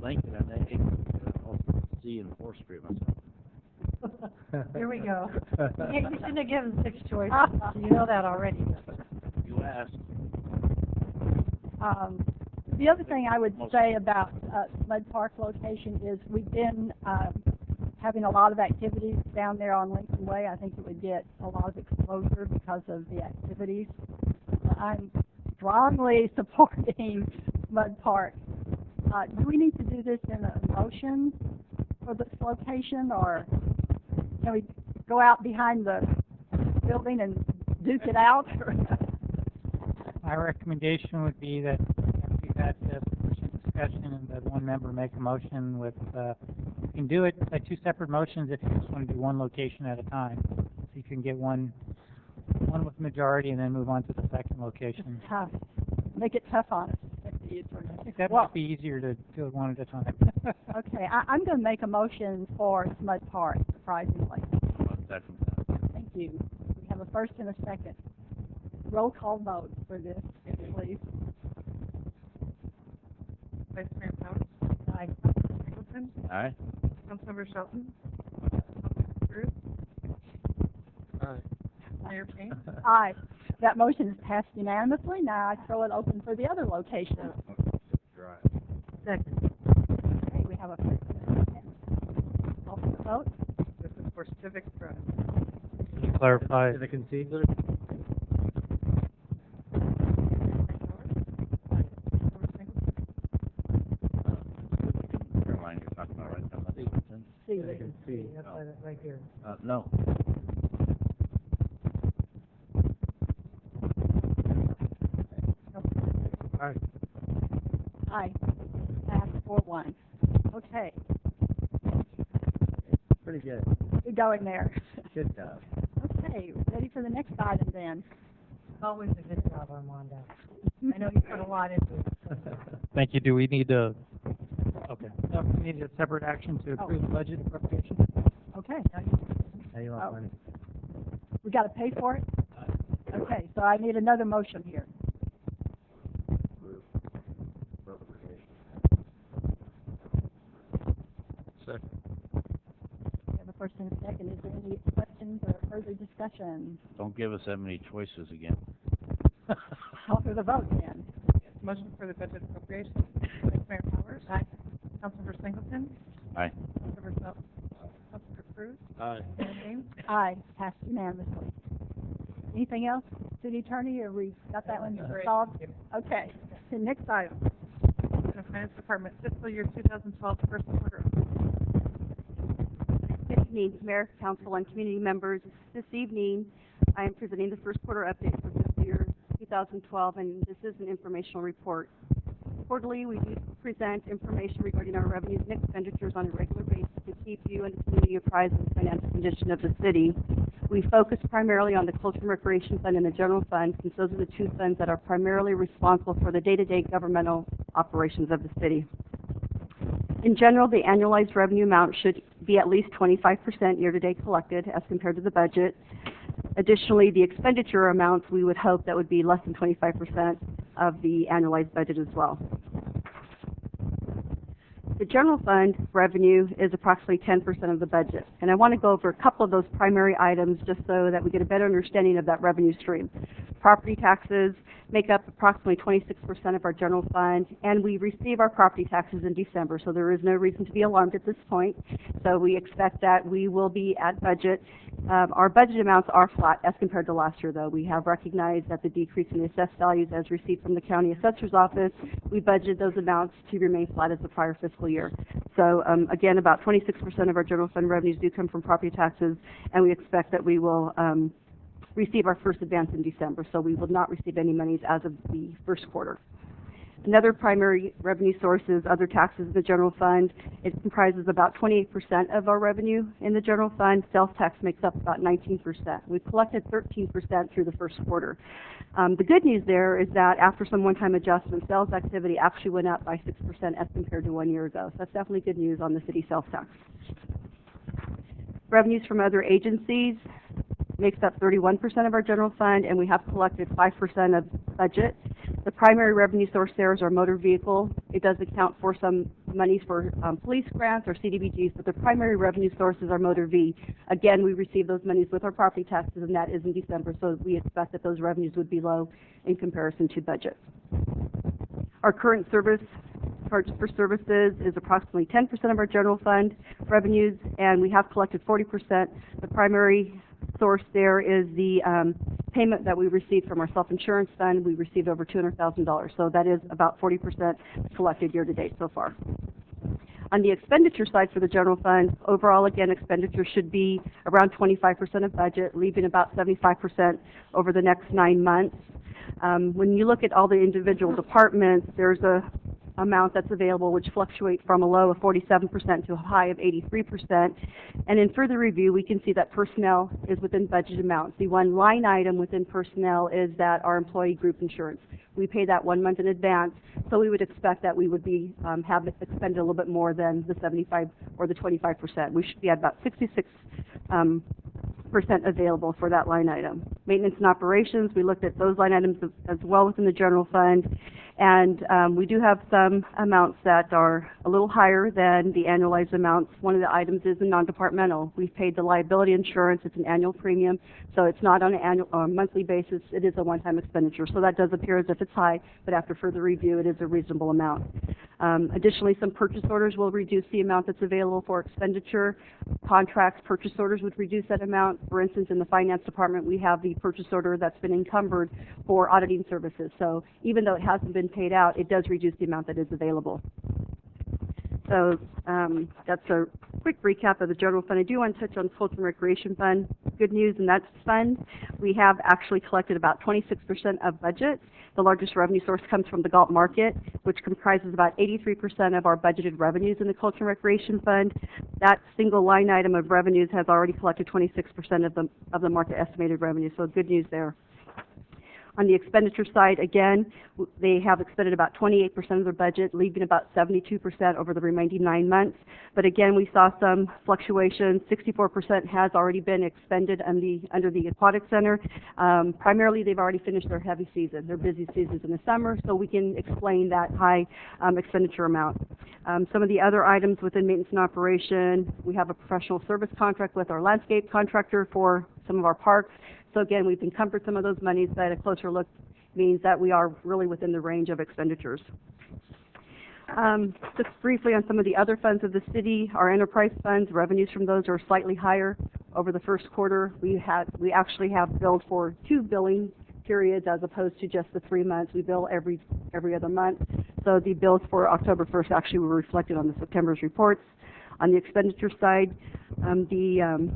Lincoln and A, also C and 4th Street myself. Here we go. You shouldn't have given 6 choices. You know that already. You asked. The other thing I would say about Mud Park location is we've been having a lot of activities down there on Lincoln Way. I think it would get a lot of exposure because of the activities. I'm strongly supporting Mud Park. Do we need to do this in a motion for this location, or can we go out behind the building and duke it out? My recommendation would be that after you've had the discussion and the one member make a motion with, you can do it by 2 separate motions if you just want to do one location at a time. So you can get one with majority and then move on to the second location. Tough. Make it tough on us. I think that might be easier to do it one at a time. Okay, I'm going to make a motion for Mud Park, surprisingly. Thank you. We have a first and a second. Roll call vote for this, please. Vice Mayor Powers? Aye. Singleton? Aye. Councilmember Shelton? Councilmember Cruz? Aye. Mayor Payne? Aye. That motion is passed unanimously. Now I throw it open for the other location. Second. Okay, we have a first and a second. Call for the vote. This is for Civic Drive. Can you clarify? Civic and C. Caroline, you're talking about right now. See. C, that's right here. No. Aye. Aye. Passed 4-1. Okay, Pretty good. we're going there. Good job. Okay, ready for the next item then. Always a good job, Armando. I know you put a lot into it. Thank you. Do we need to, okay. So we need a separate action to approve the budget appropriation. Okay, Now you want money. we got to pay for it? Okay, so I need another motion here. Second. We have a first and a second. Is there any questions or further discussion? Don't give us that many choices again. Call for the vote then. Motion for the budget appropriation. Vice Mayor Powers? Aye. Councilmember Singleton? Aye. Councilmember Shelton? Councilmember Cruz? Aye. Mayor Payne? Aye, passed unanimously. Anything else, City Attorney, or we got that one solved? Okay, the next item. The Finance Department fiscal year 2012 first quarter. Good evening, Mayor, Council, and community members. This evening, I am presenting the first quarter update for fiscal year 2012, and this is an informational report. Quarterly, we do present information regarding our revenues and expenditures on a regular basis to keep you and the community apprised of the financial condition of the city. We focus primarily on the Culture and Recreation Fund and the General Fund, since those are the 2 funds that are primarily responsible for the day-to-day governmental operations of the city. In general, the annualized revenue amount should be at least 25% year-to-date collected as compared to the budget. Additionally, the expenditure amounts, we would hope that would be less than 25% of the annualized budget as well. The general fund revenue is approximately 10% of the budget, and I want to go over a couple of those primary items just so that we get a better understanding of that revenue stream. Property taxes make up approximately 26% of our general fund, and we receive our property taxes in December, so there is no reason to be alarmed at this point. So we expect that we will be at budget. Our budget amounts are flat as compared to last year, though. We have recognized that the decrease in the assessed values as received from the county assessor's office, we budgeted those amounts to remain flat as the prior fiscal year. So again, about 26% of our general fund revenues do come from property taxes, and we expect that we will receive our first advance in December, so we will not receive any monies as of the first quarter. Another primary revenue source is other taxes in the general fund. It comprises about 28% of our revenue in the general fund. Sales tax makes up about 19%. We've collected 13% through the first quarter. The good news there is that after some one-time adjustments, sales activity actually went up by 6% as compared to 1 year ago. So that's definitely good news on the city sales tax. Revenues from other agencies makes up 31% of our general fund, and we have collected 5% of budget. The primary revenue source there is our motor vehicle. It does account for some monies for police grants or CDBGs, but the primary revenue source is our motor V. Again, we receive those monies with our property taxes, and that is in December, so we expect that those revenues would be low in comparison to budget. Our current service charges for services is approximately 10% of our general fund revenues, and we have collected 40%. The primary source there is the payment that we received from our self-insurance fund. We received over $200,000, so that is about 40% collected year to date so far. On the expenditure side for the general fund, overall, again, expenditures should be around 25% of budget, leaving about 75% over the next 9 months. When you look at all the individual departments, there's a amount that's available which fluctuates from a low of 47% to a high of 83%. And in further review, we can see that personnel is within budget amounts. The one line item within personnel is that our employee group insurance. We pay that 1 month in advance, so we would expect that we would be have expended a little bit more than the 75 or the 25%. We should be at about 66% available for that line item. Maintenance and operations, we looked at those line items as well within the general fund, and we do have some amounts that are a little higher than the annualized amounts. One of the items is the non-departmental. We've paid the liability insurance. It's an annual premium, so it's not on an annual or monthly basis. It is a one-time expenditure, so that does appear as if it's high, but after further review, it is a reasonable amount. Additionally, some purchase orders will reduce the amount that's available for expenditure. Contracts, purchase orders would reduce that amount. For instance, in the finance department, we have the purchase order that's been encumbered for auditing services. So even though it hasn't been paid out, it does reduce the amount that is available. So that's a quick recap of the general fund. I do want to touch on Culture and Recreation Fund. Good news in that fund, we have actually collected about 26% of budget. The largest revenue source comes from the Galt market, which comprises about 83% of our budgeted revenues in the Culture and Recreation Fund. That single line item of revenues has already collected 26% of the market estimated revenue, so good news there. On the expenditure side, again, they have expended about 28% of their budget, leaving about 72% over the remaining 9 months. But again, we saw some fluctuations. 64% has already been expended under the Aquatic Center. Primarily, they've already finished their heavy season, their busy seasons in the summer, so we can explain that high expenditure amount. Some of the other items within maintenance and operation, we have a professional service contract with our landscape contractor for some of our parks. So again, we've encumbered some of those monies, but a closer look means that we are really within the range of expenditures. Just briefly on some of the other funds of the city, our enterprise funds, revenues from those are slightly higher. Over the first quarter, we actually have billed for 2 billing periods as opposed to just the 3 months. We bill every other month. So the bills for October 1st actually were reflected on the September's reports. On the expenditure side, the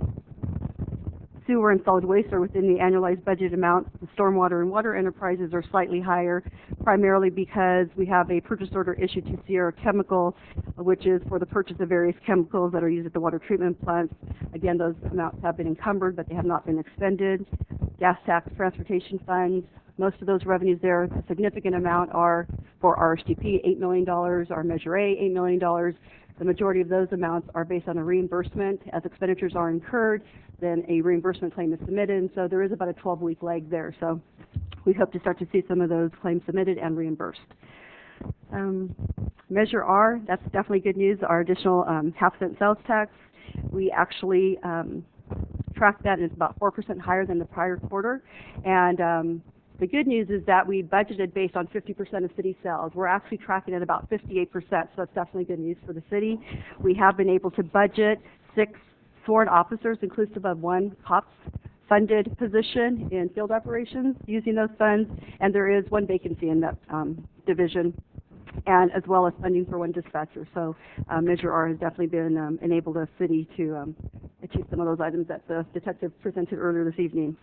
sewer and solid waste are within the annualized budget amount. The stormwater and water enterprises are slightly higher, primarily because we have a purchase order issued to Sierra Chemical, which is for the purchase of various chemicals that are used at the water treatment plants. Again, those amounts have been encumbered, but they have not been expended. Gas tax, transportation funds, most of those revenues there, a significant amount are for RSGP, $8 million, our Measure A, $8 million. The majority of those amounts are based on a reimbursement. As expenditures are incurred, then a reimbursement claim is submitted, and so there is about a 12-week lag there. So we hope to start to see some of those claims submitted and reimbursed. Measure R, that's definitely good news, our additional half-cent sales tax. We actually tracked that, and it's about 4% higher than the prior quarter. And the good news is that we budgeted based on 50% of city sales. We're actually tracking at about 58%, so that's definitely good news for the city. We have been able to budget 6 sworn officers, inclusive of 1 COPS-funded position in field operations using those funds, and there is 1 vacancy in that division, and as well as funding for 1 dispatcher. So Measure R has definitely been enabled the city to achieve some of those items that the detective presented earlier this evening.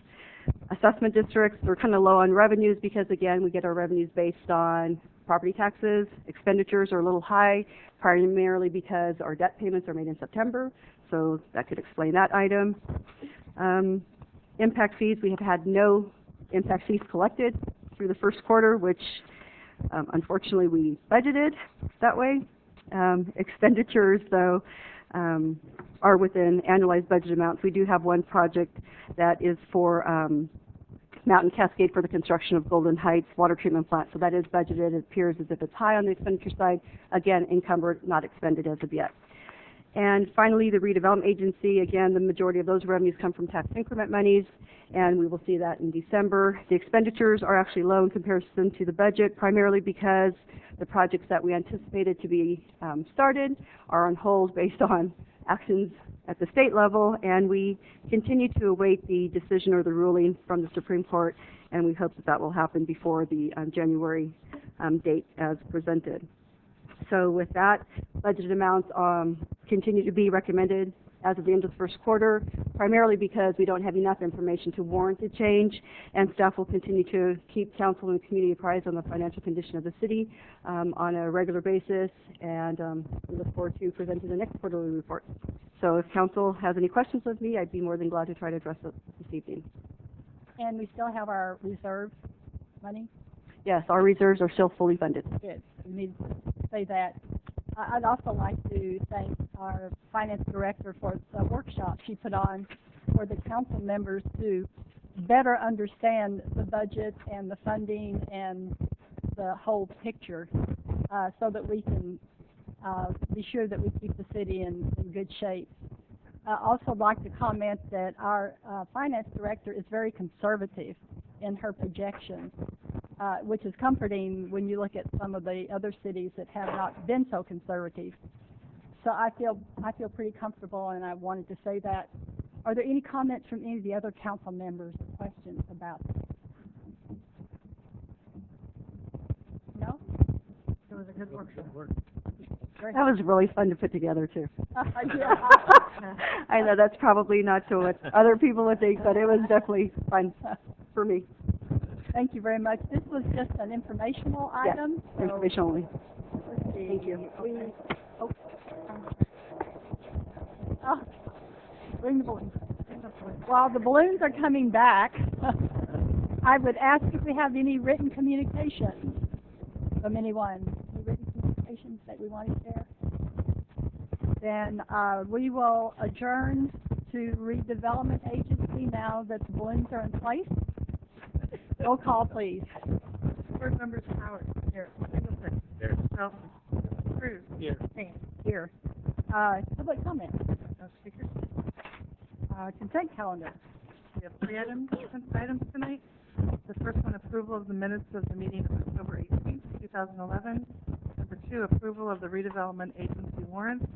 Assessment districts are kind of low on revenues because, again, we get our revenues based on property taxes. Expenditures are a little high, primarily because our debt payments are made in September, so that could explain that item. Impact fees, we have had no impact fees collected through the first quarter, which unfortunately we budgeted that way. Expenditures, though, are within annualized budget amounts. We do have 1 project that is for Mountain Cascade for the construction of Golden Heights Water Treatment Plant. So that is budgeted. It appears as if it's high on the expenditure side. Again, encumbered, not expended as of yet. And finally, the redevelopment agency, again, the majority of those revenues come from tax increment monies, and we will see that in December. The expenditures are actually low in comparison to the budget, primarily because the projects that we anticipated to be started are on hold based on actions at the state level, and we continue to await the decision or the ruling from the Supreme Court, and we hope that that will happen before the January date as presented. So with that, budgeted amounts continue to be recommended as of the end of the first quarter, primarily because we don't have enough information to warrant a change, and staff will continue to keep council and the community apprised on the financial condition of the city on a regular basis, and we look forward to presenting the next quarterly report. So if council has any questions of me, I'd be more than glad to try to address it this evening. And we still have our reserve money? Yes, our reserves are still fully funded. Good. We need to say that. I'd also like to thank our finance director for the workshop she put on for the council members to better understand the budget and the funding and the whole picture, so that we can be sure that we keep the city in good shape. I also like to comment that our finance director is very conservative in her projections, which is comforting when you look at some of the other cities that have not been so conservative. So I feel pretty comfortable, and I wanted to say that. Are there any comments from any of the other council members or questions about this? No? It was a good workshop. That was really fun to put together, too. Yeah. I know that's probably not so what other people would think, but it was definitely fun for me. Thank you very much. This was just an informational item. Yes, So information only. let's see. Thank you. Bring the balloons. While the balloons are coming back, I would ask if we have any written communications from anyone. Any written communications that we want to share? Then we will adjourn to redevelopment agency now that the balloons are in place. Roll call, please. Board members Howard. Here. Singleton. Here. Nelson. Cruz. Here. Payne. Here. Public comment. No speakers. Consent calendar. We have three items tonight. The first one, approval of the minutes of the meeting of October 18th, 2011. Number two, approval of the redevelopment agency warrants.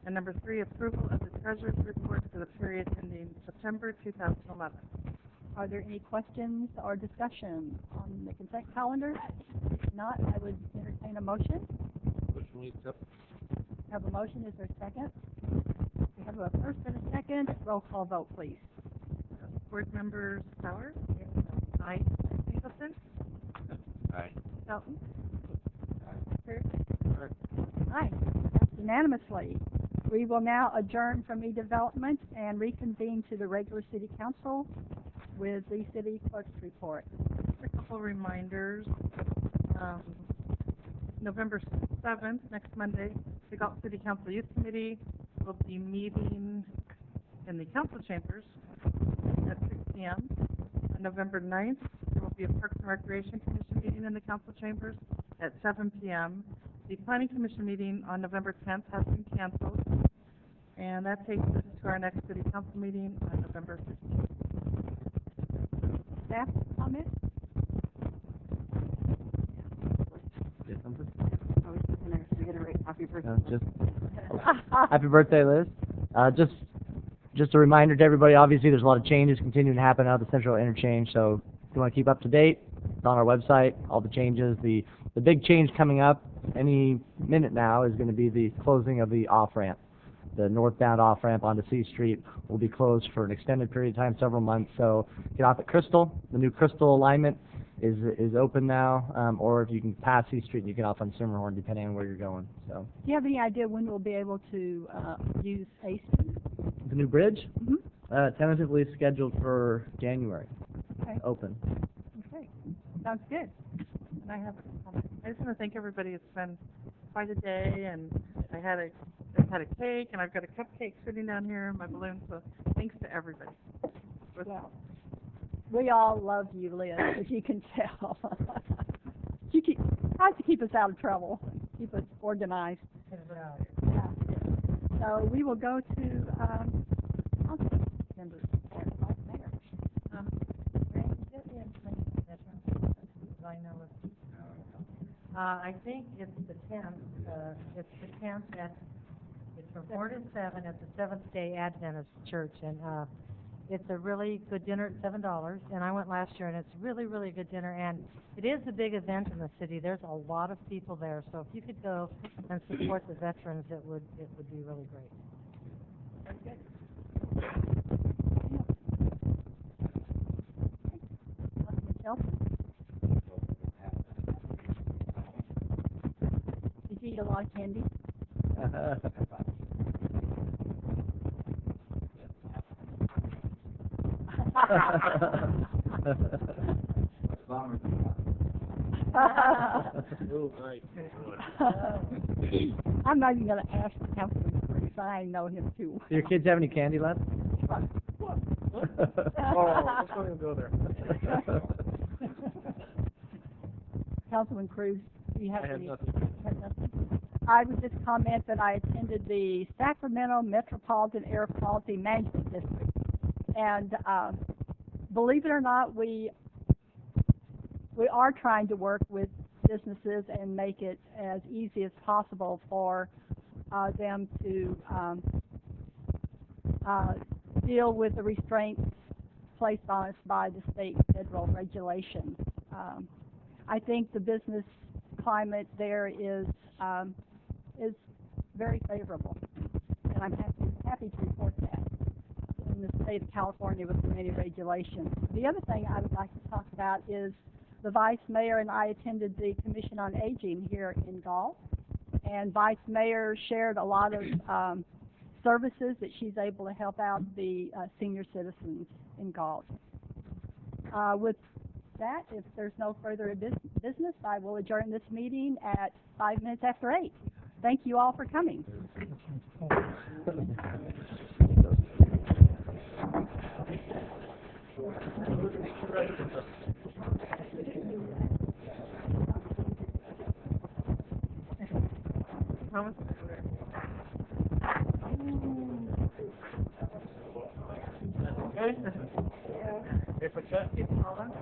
And number three, approval of the treasurer's report for the period ending September 2011. Are there any questions or discussion on the consent calendar? If not, I would entertain a motion. Motion we accept. Have a motion. Is there a second? We have a first and a second. Roll call vote, please. Board members Howard. Aye. Singleton. Aye. Felton. Cruz? Aye. That's unanimously. We will now adjourn from redevelopment and reconvene to the regular city council with the city clerk's report. Just a couple reminders. November 7th, next Monday, the Galt City Council Youth Committee will be meeting in the council chambers at 6 p.m. On November 9th, there will be a Parks and Recreation Commission meeting in the council chambers at 7 p.m. The Planning Commission meeting on November 10th has been canceled, and that takes us to our next city council meeting on November 15th. Staff comment? I was sitting there to reiterate happy birthday. Happy birthday, Liz. Just a reminder to everybody, obviously there's a lot of changes continuing to happen out of the Central Interchange, so if you want to keep up to date, it's on our website, all the changes. The big change coming up any minute now is going to be the closing of the off-ramp. The northbound off-ramp onto C Street will be closed for an extended period of time, several months, so get off at Crystal. The new Crystal alignment is open now, or if you can pass C Street, you get off on Simmerhorn, depending on where you're going. So, Do you have any idea when we'll be able to use A Street? the new bridge, Mm-hmm. tentatively scheduled for January. Okay. Open. Okay. Sounds good. And I have a comment. I just want to thank everybody. It's been quite a day, and I had a cake, and I've got a cupcake sitting down here, and my balloon. So thanks to everybody. Well, We all love you, Liz, as you can tell. She tries to keep us out of trouble, keep us organized. Yeah. So we will go to, council members and vice mayor. I think it's the 10th, it's from 4 to 7 at the Seventh-day Adventist Church, and, it's a really good dinner at $7, and I went last year, and it's really, really good dinner, and it is a big event in the city. There's a lot of people there, so if you could go and support the veterans, it would be really great. Very good. Councilman Shelton? Did you eat a lot of candy? I'm not even going to ask Councilman Cruz. I know him too well. Do your kids have any candy left? Oh, let's not even go there. Councilman Cruz, do you have I have any? nothing. You have nothing? I would just comment that I attended the Sacramento Metropolitan Air Quality Management District, and believe it or not, we are trying to work with businesses and make it as easy as possible for them to deal with the restraints placed on us by the state and federal regulations. I think the business climate there is very favorable, and I'm happy to report that in the state of California with so many regulations. The other thing I would like to talk about is the Vice Mayor and I attended the Commission on Aging here in Galt, and Vice Mayor shared a lot of services that she's able to help out the senior citizens in Galt. With that, if there's no further business, I will adjourn this meeting at 5 minutes after 8. Thank you all for coming. Okay? If a cat keeps calling.